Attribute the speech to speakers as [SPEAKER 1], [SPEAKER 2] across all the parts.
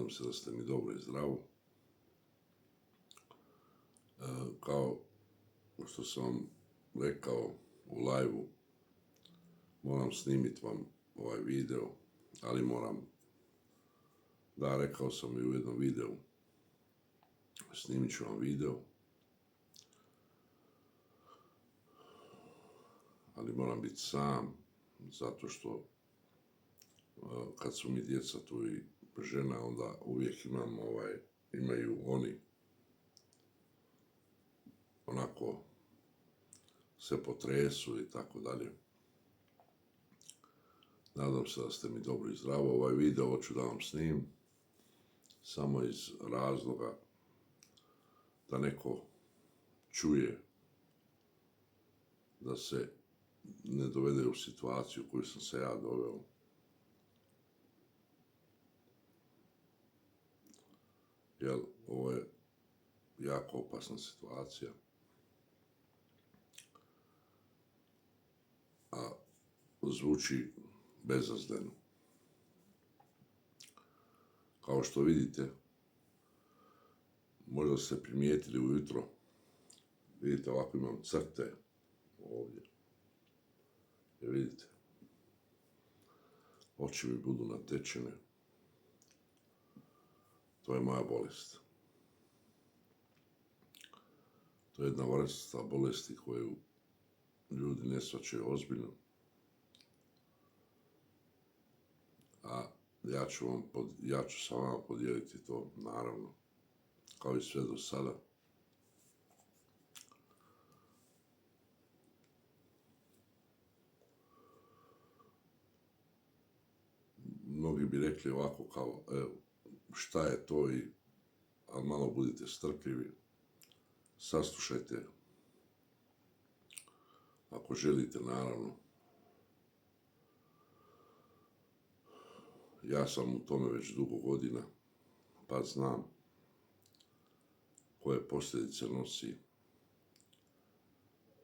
[SPEAKER 1] Nadam se da ste mi dobro i zdravo. Kao što sam vam rekao u live-u, moram snimiti vam ovaj video, ali rekao sam i u jednom videu, snimit ću vam video, ali moram biti sam, zato što kad su mi djeca tu i žena, onda uvijek imaju oni onako se potresu i tako dalje. Nadam se da ste mi dobro i zdravo. Ovaj video hoću da vam snimim samo iz razloga da neko čuje, da se ne dovede u situaciju u koju sam se ja doveo. Jer ovo je jako opasna situacija. A zvuči bezazleno. Kao što vidite, možda ste primijetili ujutro, vidite ovako imam crte ovdje. Jer vidite, oči mi budu natečene. To je moja bolest. To je jedna vrsta bolesti koju ljudi ne shvaćaju ozbiljno. A ja ću sa vama podijeliti to, naravno, kao i sve do sada. Mnogi bi rekli ovako kao, šta je to, ali malo budite strpljivi, saslušajte, ako želite, naravno. Ja sam u tome već dugo godina, pa znam koje posljedice nosi,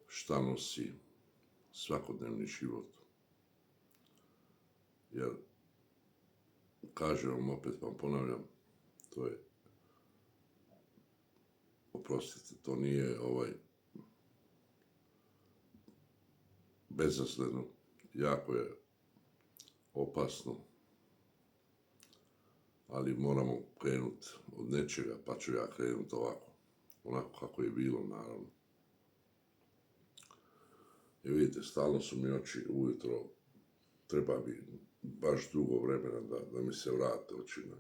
[SPEAKER 1] šta nosi svakodnevni život. Jer, kažem vam, opet vam ponavljam, to je, oprostite, to nije bezazleno, jako je opasno, ali moramo krenuti od nečega, pa ću ja krenuti ovako, onako kako je bilo, naravno. I vidite, stalno su mi oči ujutro, treba mi baš dugo vremena da mi se vrate oči na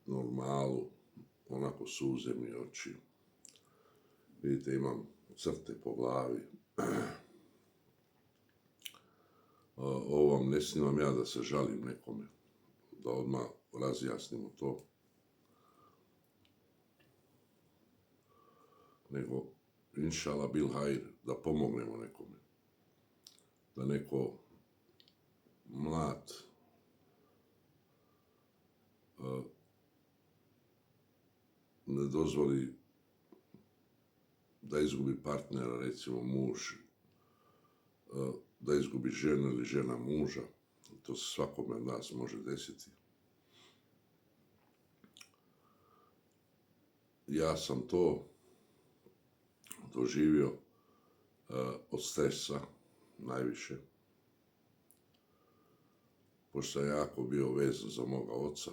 [SPEAKER 1] normalu, onako suze mi oči. Vidite, imam crte po glavi. Ovo vam ne snimam ja da se žalim nekome, da odmah razjasnimo to, nego inšala bil hajr, da pomognemo nekome, da neko mlad ne dozvoli da izgubi partnera, recimo muž, da izgubi ženu ili žena muža. To se svakome od nas može desiti. Ja sam to doživio od stresa najviše, pošto sam jako bio vezan za moga oca,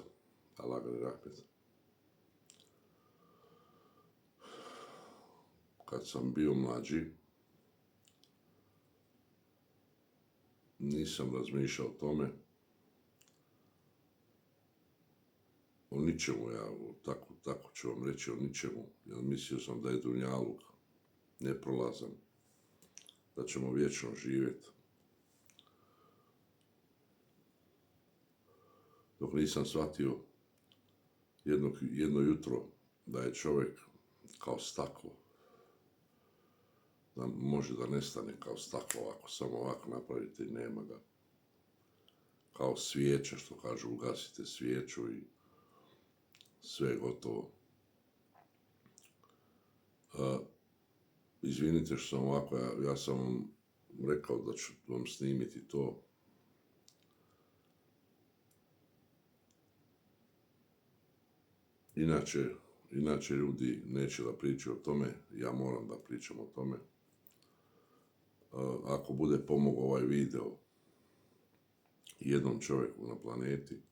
[SPEAKER 1] Allah ga rahmet. Kad sam bio mlađi, nisam razmišljao o tome, o ničemu, tako ću vam reći, o ničemu, jer mislio sam da je dunjaluk neprolazan, da ćemo vječno živjeti. Dok nisam shvatio jedno jutro da je čovjek kao staklo, da može da nestane kao staklo ovako, samo ovako napravite i nema ga. Kao svijeća, što kažu, ugasite svijeću i sve je gotovo. Izvinite što sam ovako, ja sam vam rekao da ću vam snimiti to. Inače ljudi neće da pričaju o tome, ja moram da pričam o tome. Ako bude pomogao ovaj video jednom čovjeku na planeti,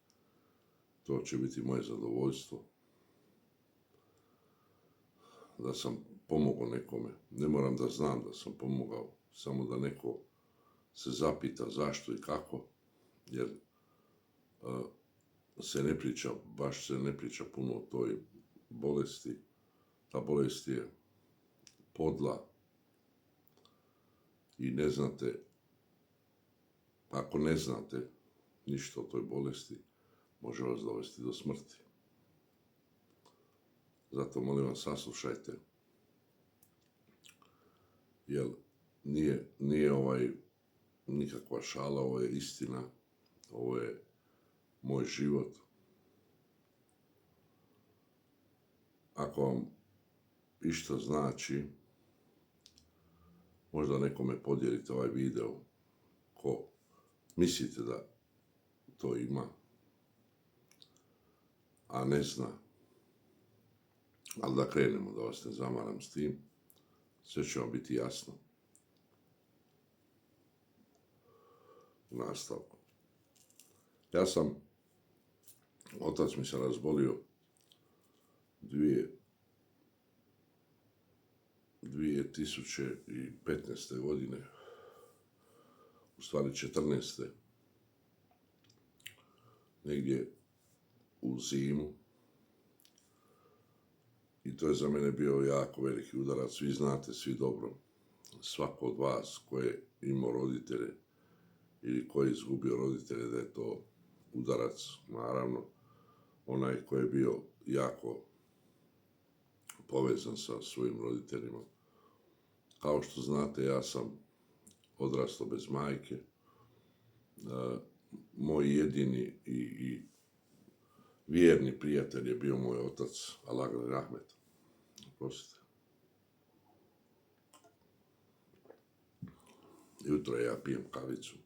[SPEAKER 1] to će biti moje zadovoljstvo. Da sam pomogao nekome. Ne moram da znam da sam pomogao, samo da neko se zapita zašto i kako, jer baš se ne priča puno o toj bolesti. Ta bolest je podla i ne znate, ako ne znate ništa o toj bolesti, može vas dovesti do smrti. Zato molim vas, saslušajte, jer nije nikakva šala, ovo je istina, ovo je moj život. Ako vam išta znači, možda nekome podijelite ovaj video ko mislite da to ima, a ne zna. Ali da krenemo, da vas ne zamaram s tim, sve će vam biti jasno. U nastavku. Otac mi se razbolio 2015. godine, u stvari 14. negdje u zimu. I to je za mene bio jako veliki udarac. Vi znate, svi dobro, svako od vas koji je imao roditelje ili koji je izgubio roditelje, da je to udarac, naravno. Onaj koji je bio jako povezan sa svojim roditeljima. Kao što znate, ja sam odrastao bez majke. Moj jedini i vjerni prijatelj je bio moj otac, Alagli Rahmet. Oprostite. Jutro ja pijem kavicu.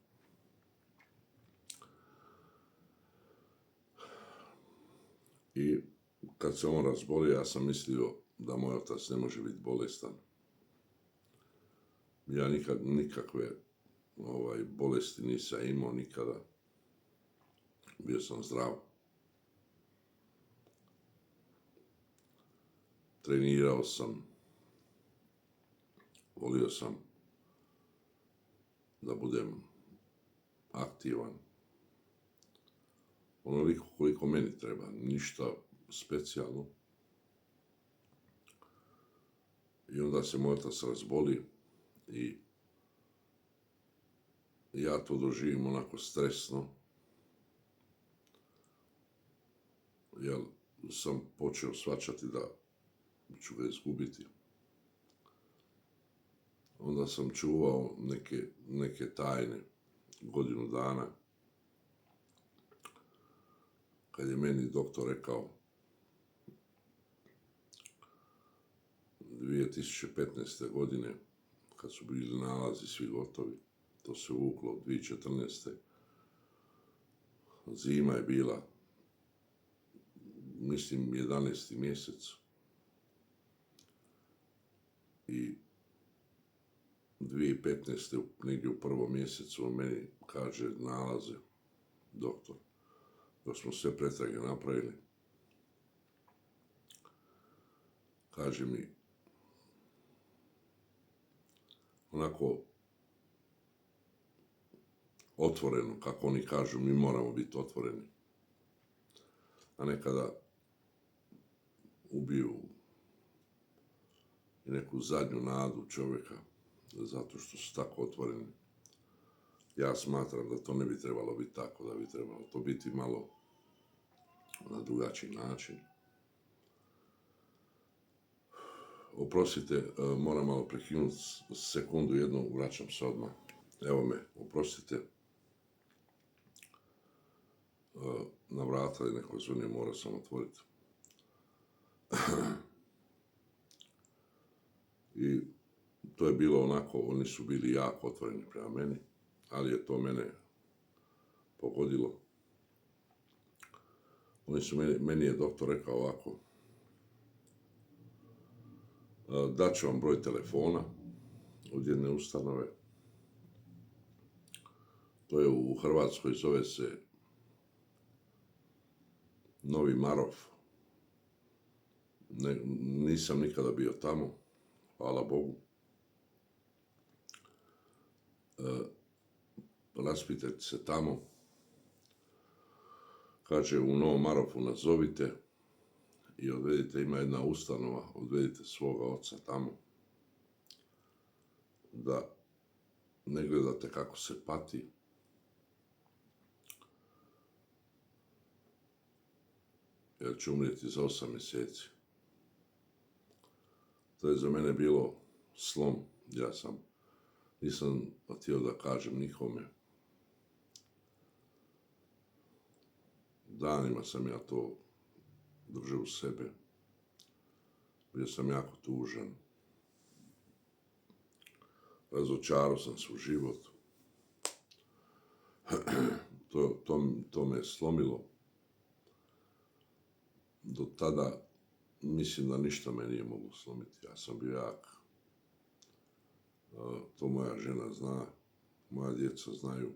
[SPEAKER 1] I kad se on razbolio, ja sam mislio da moj otac ne može biti bolestan. Ja nikakve bolesti nisam imao nikada. Bio sam zdrav. Trenirao sam. Volio sam da budem aktivan. Onoliko koliko meni treba, ništa specijalno. I onda se moj otac razboli i ja to doživim onako stresno, jer sam počeo shvaćati da ću ga izgubiti. Onda sam čuvao neke tajne godinu dana, kad je meni doktor rekao 2015. godine, kad su bili nalazi svi gotovi, to se uvuklo 2014. Zima je bila, mislim, 11. mjesec. I 2015. negdje u prvom mjesecu on meni kaže nalaze, doktor, dok smo sve pretrage napravili. Kaže mi, onako otvoreno, kako oni kažu, mi moramo biti otvoreni. A nekada ubiju i neku zadnju nadu čovjeka, zato što su tako otvoreni. Ja smatram da to ne bi trebalo biti tako, da bi trebalo to biti malo na drugačiji način. Oprostite, moram malo prekinuti sekundu jednu, vraćam se odmah. Evo me, oprostite. Na vrata je neko zvonio, morao sam otvoriti. I to je bilo onako, oni su bili jako otvoreni prema meni, ali je to mene pogodilo. Meni je doktor rekao ovako, Daću vam broj telefona od jedne ustanove. To je u Hrvatskoj, zove se Novi Marof. Nisam nikada bio tamo, hvala Bogu. Raspitajte se tamo. Kaže, u Novom Marofu nazovite i odvedite, ima jedna ustanova, odvedite svoga oca tamo. Da ne gledate kako se pati. Jer će umrijeti za 8 mjeseci. To je za mene bilo slom. Nisam htio da kažem nikome. Danima sam ja to držao u sebe. Bio sam jako tužan. Razočarao sam se u život. To me je slomilo. Do tada mislim da ništa me nije moglo slomiti. Ja sam bio jak. To moja žena zna. Moja djeca znaju.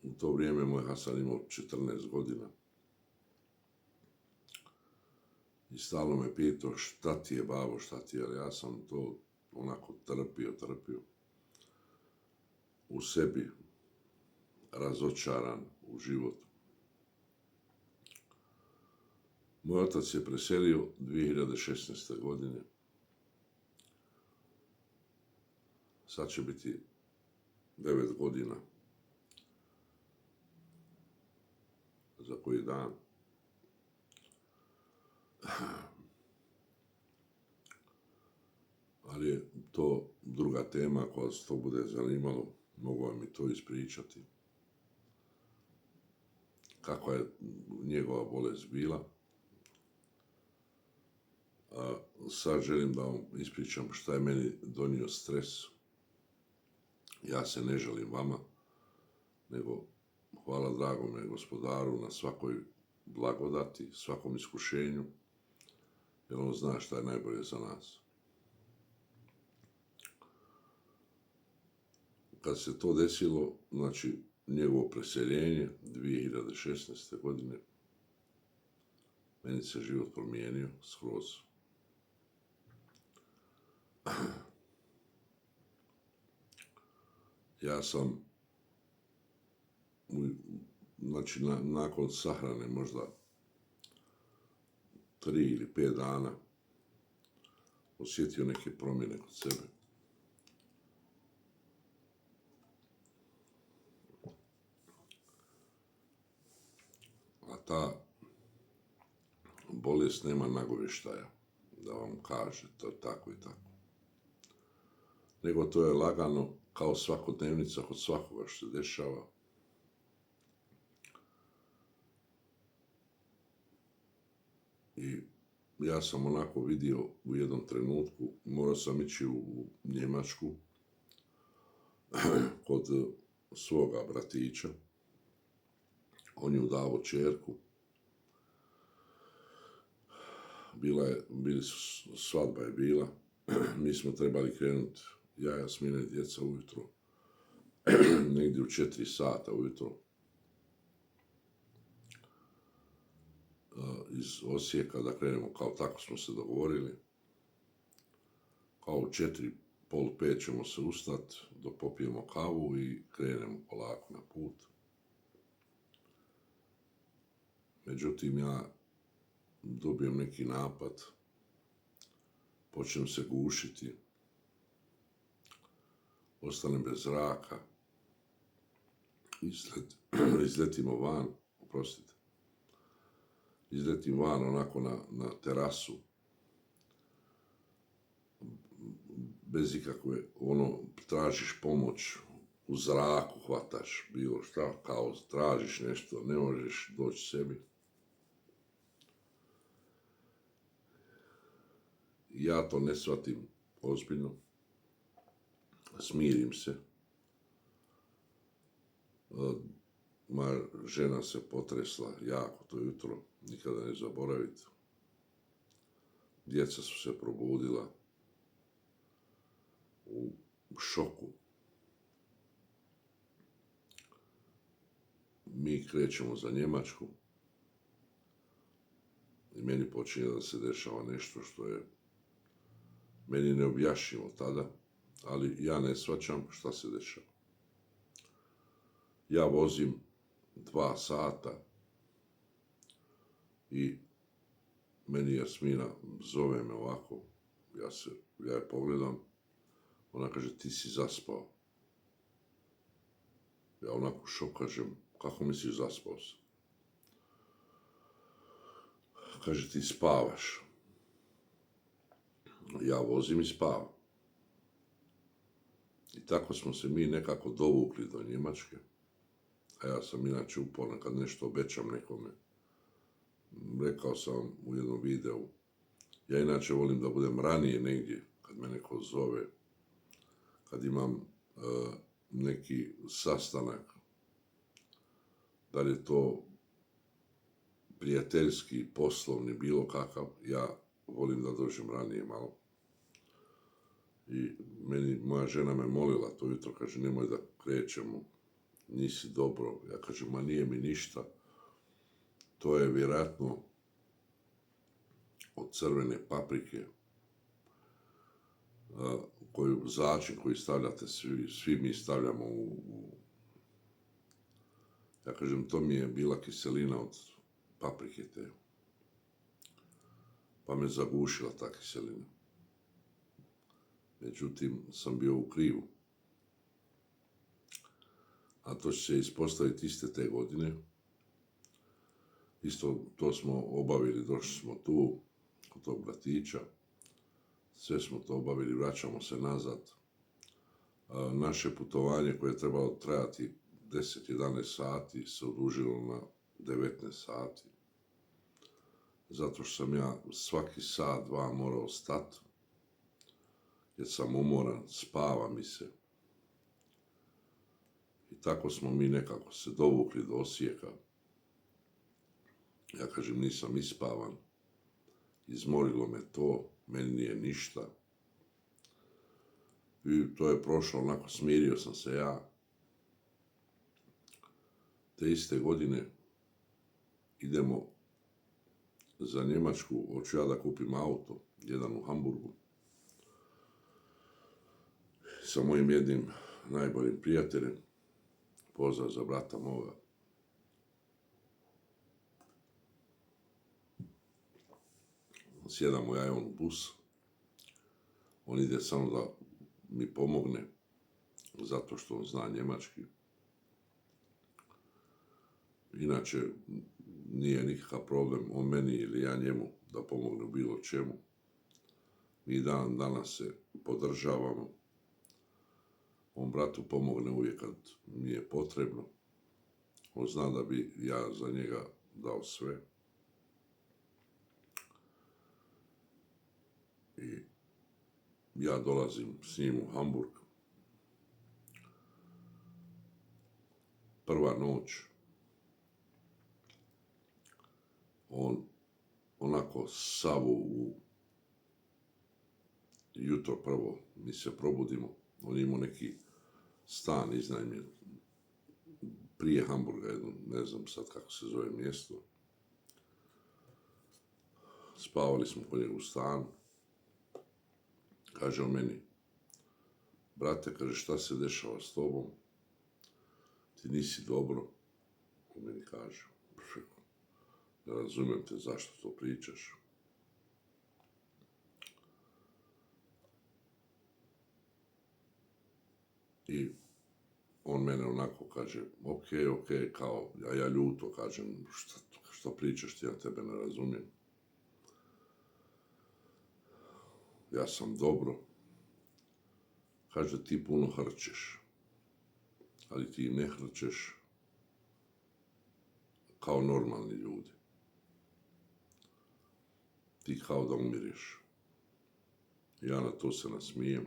[SPEAKER 1] U to vrijeme moj Hasan imao 14 godina. I stalno me pitao šta ti je babo, šta ti je, ali ja sam to onako trpio. U sebi razočaran u životu. Moj otac je preselio 2016. godine. Sad će biti 9 godina. Za koji dan. Ali je to druga tema, koja vas to bude zanimalo, mogu vam i to ispričati. Kakva je njegova bolest bila. A sad želim da vam ispričam šta je meni donio stres. Ja se ne žalim vama, nego hvala dragome Gospodaru na svakoj blagodati, svakom iskušenju, jer on zna šta je najbolje za nas. Kad se to desilo, znači njegovo preseljenje 2016. godine, meni se život promijenio skroz. Ja sam, znači nakon sahrane možda 3 ili 5 dana osjetio neke promjene kod sebe. A ta bolest nema nagovještaja da vam kaže to tako i tako. Nego to je lagano kao svakodnevnica kod svakoga što se dešava. I ja sam onako vidio u jednom trenutku, morao sam ići u Njemačku kod svoga bratića. On je udavao ćerku. Svadba je bila. Mi smo trebali krenuti, ja, Jasmina i djeca ujutro, negdje u 4 sata ujutro, iz Osijeka, da krenemo, kao tako smo se dogovorili. Kao u 4, pol 5 ćemo se ustati, da popijemo kavu i krenemo polako na put. Međutim, ja dobijem neki napad, počnem se gušiti, ostanem bez zraka, izletimo van, izletim van onako na terasu, bez ikakve, tražiš pomoć, u zraku hvataš bilo šta, kao tražiš nešto, ne možeš doći sebi. Ja to ne shvatim ozbiljno, smirim se. Moja žena se potresla jako to jutro, nikada ne zaboraviti. djeca su se probudila u šoku. Mi krećemo za Njemačku i meni počinje da se dešava nešto što je meni neobjašnjivo tada, ali ja ne shvaćam šta se dešava. Ja vozim 2 sata i meni Jasmina zove me ovako, ja je pogledam, ona kaže ti si zaspao. Ja onako šok kažem, kako misliš zaspao sam? Kaže ti spavaš. Ja vozim i spavam. I tako smo se mi nekako dovukli do Njemačke. A ja sam inače uporan kad nešto obećam nekome. Rekao sam u jednom videu, ja inače volim da budem ranije negdje kad me neko zove, kad imam neki sastanak, da li je to prijateljski, poslovni, bilo kakav, ja volim da dođem ranije malo. I moja žena me molila to jutro, kaže nemoj da krećemo, nisi dobro. Ja kažem, ma nije mi ništa, to je vjerojatno od crvene paprike, začin koji stavljate, svi mi stavljamo ja kažem, to mi je bila kiselina od paprike te. Pa me zagušila ta kiselina. Međutim, sam bio u krivu. A to će se ispostaviti iste te godine. Isto to smo obavili, došli smo tu, kod tog bratića. Sve smo to obavili, vraćamo se nazad. Naše putovanje koje je trebalo trajati 10-11 sati se odužilo na 19 sati. Zato što sam ja svaki sat, 2 morao stati. Jer sam umoran, spava mi se. I tako smo mi nekako se dovukli do Osijeka. Ja kažem, nisam ispavan. Izmorilo me to, meni nije ništa. I to je prošlo, onako smirio sam se ja. Te iste godine idemo za Njemačku, hoću ja da kupim auto, jedan u Hamburgu. Sa mojim jednim najboljim prijateljem, pozdrav za brata moga. Sjedamo ja i on u bus. On ide samo da mi pomogne, zato što on zna njemački. Inače, nije nikakav problem on meni ili ja njemu da pomogne u bilo čemu. Mi danas se podržavamo. On bratu pomogne uvijek kad mi je potrebno. On zna da bi ja za njega dao sve. I ja dolazim s njim u Hamburg. Prva noć. On onako savu jutro prvo mi se probudimo. On imao neki stan iznajmljen prije Hamburga, ne znam sad kako se zove mjesto. Spavali smo kod njega u stanu. Kaže on meni, brate, kaže, šta se dešava s tobom? Ti nisi dobro. On meni kaže, ne razumijem te zašto to pričaš. I on mene onako kaže, ok, kao, ja ljuto kažem, što pričaš ti, ja tebe ne razumijem. Ja sam dobro. Kaže, ti puno hrčeš, ali ti ne hrčeš kao normalni ljudi. Ti kao da umireš. Ja na to se nasmijem.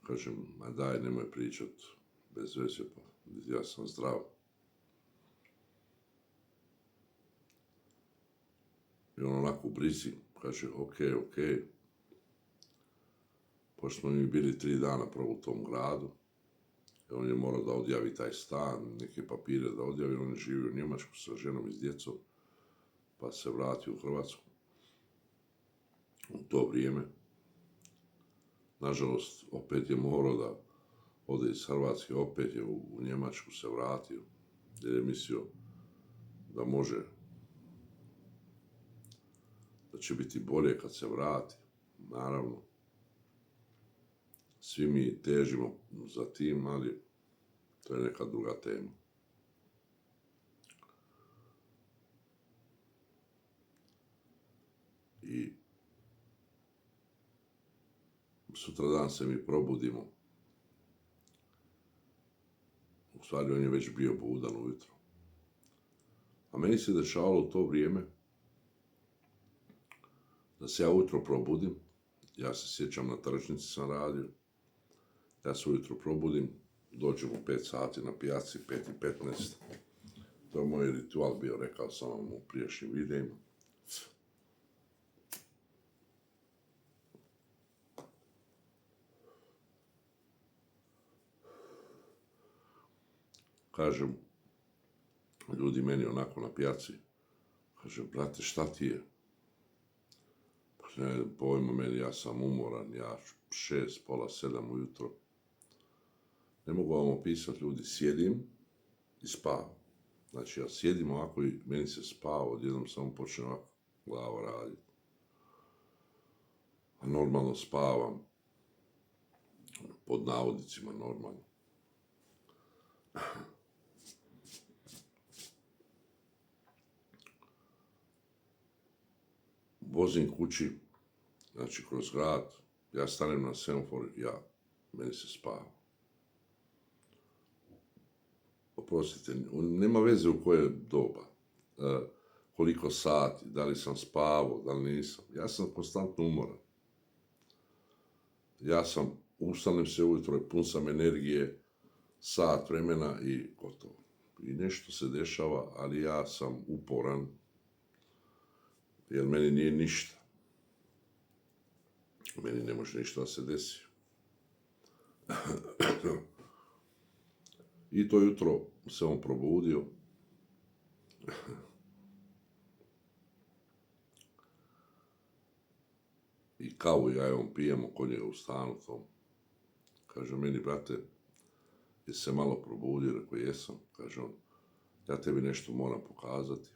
[SPEAKER 1] Kažem, ma daj, nemoj pričat bez veze, pa ja sam zdrav. I on onako u brizi Kaže, ok. Pošto smo mi bili 3 dana prvo u tom gradu, on je morao da odjavi taj stan, neke papire da odjavi, on je živio u Njemačku sa ženom i s djecom, pa se vratio u Hrvatsku. U to vrijeme, nažalost, opet je morao da ode iz Hrvatske, opet je u Njemačku se vratio, jer je mislio da može, da će biti bolje kad se vrati. Naravno, svi mi težimo za tim, ali to je neka druga tema. I sutradan se mi probudimo. U stvari, on je već bio budan ujutro. A meni se dešavalo u to vrijeme da se ja ujutro probudim. Ja se sjećam, na tržnici sam radio. Ja se ujutro probudim, dođem u 5 sati na pijaci, 5:15. To je moj ritual bio, rekao sam vam u prijašnjim videima. Kažem, ljudi meni onako na pijaci, kaže, brate, šta ti je? Pa ne, pojma meni, ja sam umoran, ja 6, pola 7 ujutro. Ne mogu vam opisati, ljudi, sjedim i spavam. Znači, ja sjedim ovako i meni se spava, odjednom samo počne ovako glava raditi. A normalno spavam, pod navodnicima normalno. Vozim kući, znači kroz grad, ja stanem na semafor, meni se spava. Oprostite, nema veze u koje doba, koliko sati, da li sam spavao, da li nisam. Ja sam konstantno umoran. Ustanem se ujutro, pun sam energije, sat vremena i gotovo. I nešto se dešava, ali ja sam uporan, jer meni nije ništa. Meni ne može ništa da se desi. I to jutro se on probudio. I kavu ja i on pijemo kod njega u stanu tom. Kaže meni, brate, jesi se malo probudio? Rekao, jesam. Kaže on, ja tebi nešto moram pokazati.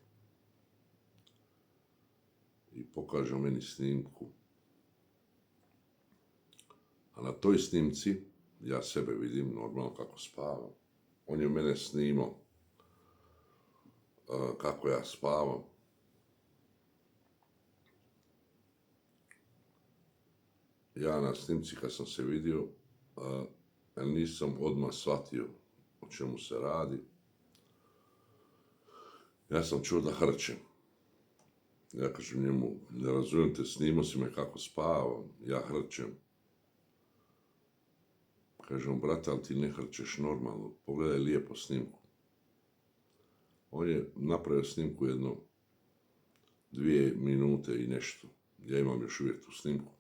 [SPEAKER 1] I pokaže meni snimku. A na toj snimci ja sebe vidim normalno kako spavam. On je mene snimao kako ja spavam. Ja na snimci kad sam se vidio, nisam odmah shvatio o čemu se radi. Ja sam čuo da hrčem. Ja kažem njemu, ne razumijem te, snimao si me kako spavam, ja hrčem. Kažem, brate, ali ti ne hrčeš normalno, pogledaj lijepo snimku. On je napravio snimku 2 minute i nešto. Ja imam još uvijek tu snimku.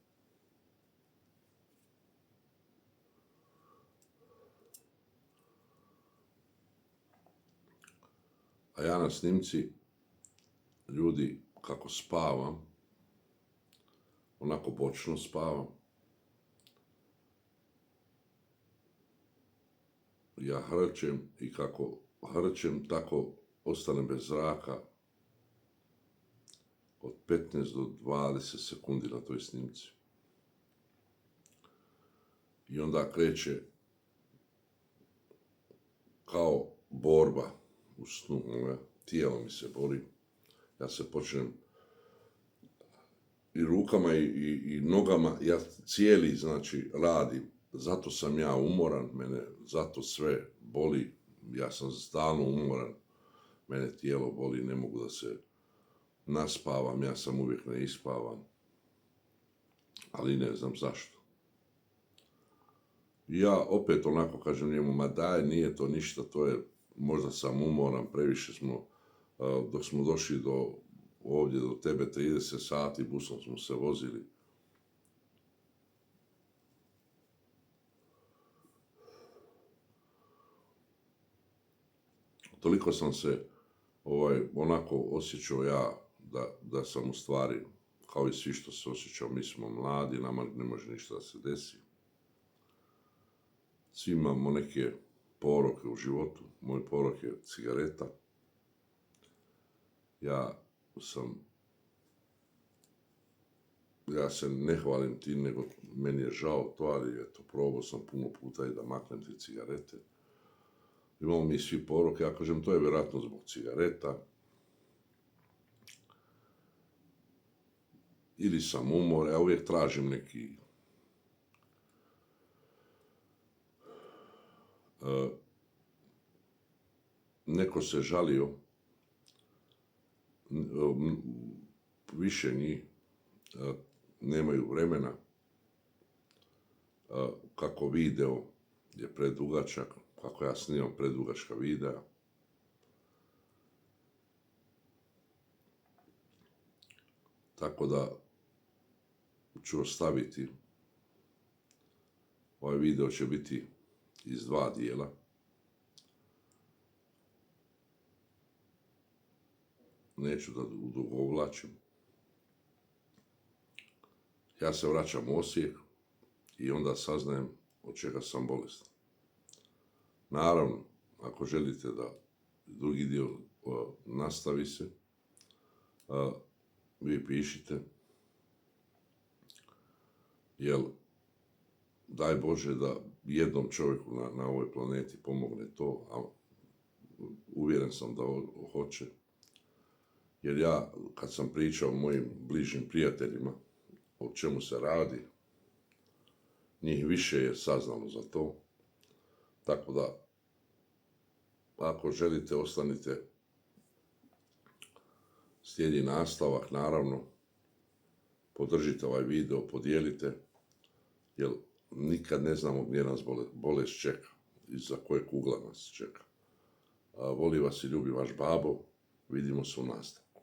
[SPEAKER 1] A ja na snimci, ljudi, kako spavam, onako bočno spavam. Ja hrčem i kako hrčem, tako ostanem bez zraka od 15 do 20 sekundi na toj snimci. I onda kreće kao borba u snu, tijelo mi se bori. Ja se počnem i rukama i nogama, ja cijeli, znači, radim. Zato sam ja umoran, mene zato sve boli, ja sam stalno umoran, mene tijelo boli, ne mogu da se naspavam, ja sam uvijek neispavan, ali ne znam zašto. Ja opet onako kažem njemu, ma daj, nije to ništa, to je, možda sam umoran, previše smo, dok smo došli do ovdje do tebe 30 sati, busom smo se vozili. Toliko sam se onako osjećao ja da sam u stvari, kao i svi što se osjećao, mi smo mladi, nama ne može ništa da se desi. Svi imamo neke poroke u životu. Moj porok je cigareta. Ja se ne hvalim tim, nego meni je žao to, ali eto, probao sam puno puta i da maknem te cigarete. Imamo mi svi poroke, ja kažem, to je vjerojatno zbog cigareta. Ili sam umor, ja uvijek tražim neki neko se žalio, više njih nemaju vremena, kako video je predugačak, kako ja snimam predugačka videa. Tako da ću ostaviti, ovaj video će biti iz 2 dijela. Neću da odugovlačim. Ja se vraćam u Osijek i onda saznajem od čega sam bolestan. Naravno, ako želite da drugi dio nastavi se, vi pišite, jer daj Bože da jednom čovjeku na ovoj planeti pomogne to, a uvjeren sam da hoće. Jer ja, kad sam pričao mojim bližim prijateljima o čemu se radi, njih više je saznalo za to. Tako da, ako želite, ostanite, slijedi nastavak, naravno. Podržite ovaj video, podijelite, jer nikad ne znamo gdje nas bolest čeka i za koje kugla nas čeka. Voli vas i ljubi vaš babo, vidimo se u nastavku.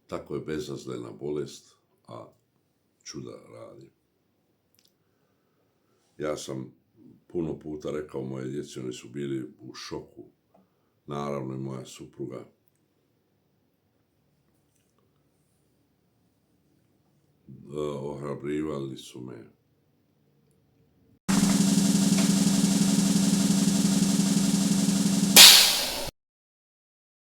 [SPEAKER 1] Tako je bezazlena bolest, a čuda radi. Ja sam puno puta rekao moje djeci, oni su bili u šoku, naravno i moja supruga. Ohrabrivali su me,